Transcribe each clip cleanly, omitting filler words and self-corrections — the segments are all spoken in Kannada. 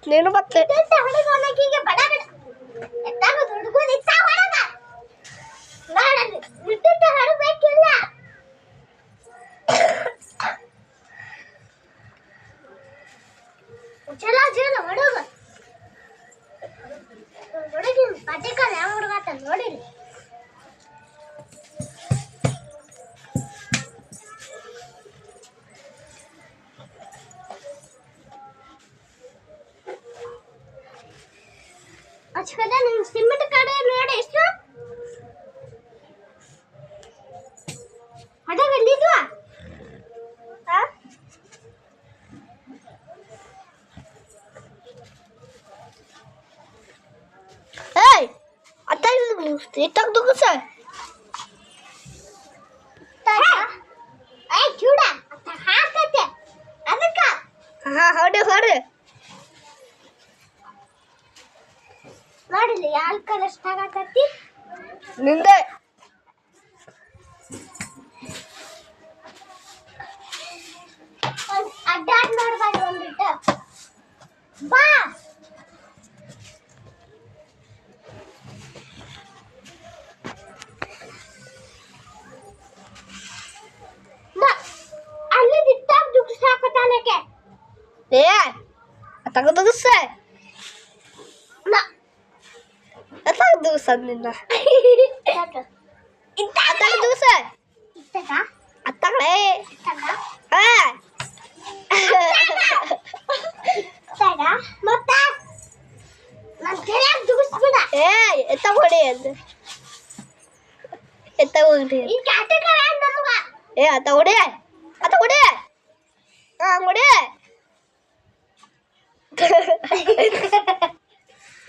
ನೀನು ಮತ್ತೆ ನೋಡಿರಿ ಅಚ್ಚಕದ ನಿಮ್ಮ ಸಿಮೆಂಟ್ ಕಡೆ ನೋಡಿ ಎಷ್ಟು ಅಡ ಬಂದಿದ್ವಾ ಏಯ್ ಅತ್ತಾಗ ಇತ್ತಾಗ ದುಗುಸ ಏಯ್ ಚೂಡ ಅತ್ತ ಹಾಕತ್ತೆ ಅದಕ್ಕ ಹೊಡಿ ನೋಡಿಲ್ಲ ಯಾಲ್ ಕಲರ್ ಆಗತ್ತತಿ ನಿಂದೆ ಅಡ್ಡಾಡ್ ನೋಡ್ಬಾರ್ದು ಒಂದಿಟ್ಟು ಬಾ ಅಲ್ಲಿ ದಿಟ್ಟಾಗ ದುಗ್ಸ್ ಹಾಕತಾನಕ್ಕೆ ಏ ಅತ್ತಾಗ ದುಗುಸ ಅತ್ತಾಗ ದುಗುಸ ನಿನ್ನ ಅತ್ತಾಗ ದುಗುಸ ಅತ್ತಾಗಲೇ ಮತ್ತ ನನ್ ಕೈಯಾಗ ದುಗಿಸ್ಬಿಡ ಏ ಎತ್ತಾಗ ಹೊಡಿ ಅಂತ ಎತ್ತಾಗ ಹೊಡಿ ಈ ಕ್ಯಾಟಗರಿ ನಮಗ ಏ ಅತ್ತಾಗ ಹೊಡಿ ಹೊಡಿ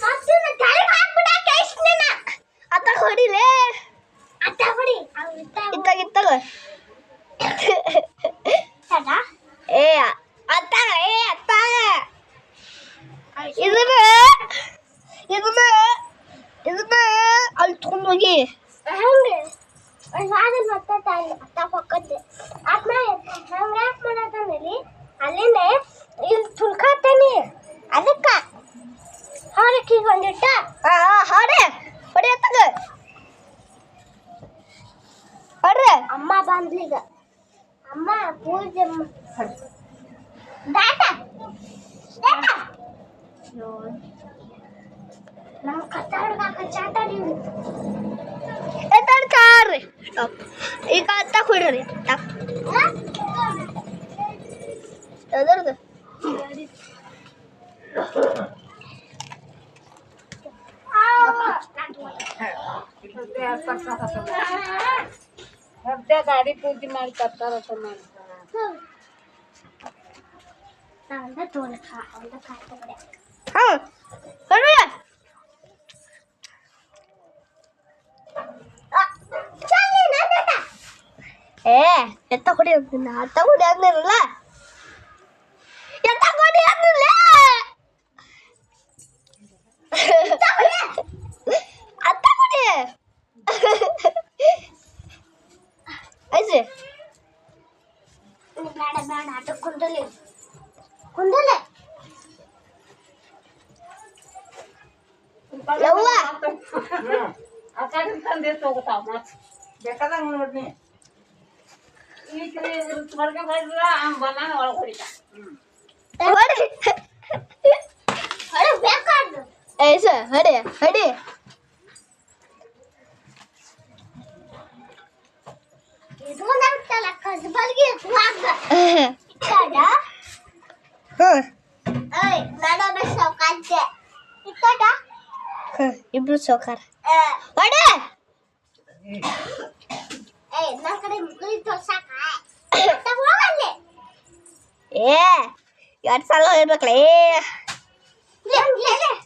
ಮತ್ತೆ ಕೈ ಹಾಕ್ಬಿಡ ಕೈಸ್ನೇನ ಅತ್ತಾಗ ಹೊಡಿಲೇ ಅತ್ತ ಹೊಡಿ ಇತ್ತಾಗ ಏ ಅತ್ತಾಗ ಇದನ್ನ ಅಲ್ಲಿ ತಗೊಂಡ್ ಹೋಗಿ ಹಂಗೆ ನಾನು ಮತ್ತೆ ಅತ್ತ ಪಕ್ಕದ್ದೆ ಅದ್ನ ಹಂಗ ಯಾಕೆ ಮಾಡತ್ತಂದಲ್ಲಿ ಅಲ್ಲಿಂದ ಇಲ್ಲಿ ತುಳ್ಕಾತಾನೆ ಅದಕ್ಕ ಹೊರಕ್ಕೆ ಈಗ ಒಂದಿಟ್ಟ ಹೊಡಿ ಅತ್ತಾಗ ಹೊಡ್ರಿ ಅಮ್ಮ ಬಂದ್ಲೀಗ ಅಮ್ಮ ಪೂಜೆ ದಾಟ ನಮ್ಮ ಕತ್ತಾಡ್ಗಾಕ ಚಾಟಾಡಿ ಎತ್ತಾಡ್ತಾರ್ರಿ ಸ್ಟಾಪ್ ಈಗ ಅತ್ತಾಗ ಹೊಡ್ರಿ ಎದರ್ದು ಗಾಡಿ ಪೂಜೆ ಮಾಡಿ ಕತ್ತಾರತ್ತ ಏ ಎತ್ತ ಹೊಡಿ ಅಂತಿನ ಅತ್ತ ಹೊಡಿ ಆಗ್ಲಿರಲ್ಲ ಎತ್ತ ಹೊಡಿ ಆಗ್ಲಿಲ್ಲ ಅತ್ತ ಹೊಡಿ ಐತ್ರಿ ಬೇಡ ಆಟ ಕುಂದಲೆ ಯವ್ವ ಆ ಕಡೆ ತಂದೆ ತಗೋತಾವ ಮತ್ತೆ ಬೇಕಾದಂಗ ನೋಡ್ನಿ ಈ ಕಡೆ ಹೊರಗೆ ಮಾಡಿದ್ರ ಬನಾನ ಒಳಗೆ ಹೊಡಿತ ಹೊಡಿ ಬೇಕಾದ್ರು ಏ ಸರ್ ಹೊಡಿ ಇದು ನಂತಲ್ಲ ಕಸಬಲ್ಗೆ ಸ್ವಾಗ ಇಟ್ಟಾಡ ನಾನು ಸೌಕಾಂತೆ ಇಟ್ಟಾಡ ಇಬ್ರು ಸೌಕಾರ ಹೊಡಿ ನಾ ಕಡೆ ಮುಗ್ಳಿ ತೋರ್ಸಾಕ ಹೋಗಲ್ಲಿ ಏ 2 ಸಲ ಹೇಳ್ಬೇಕಲೇ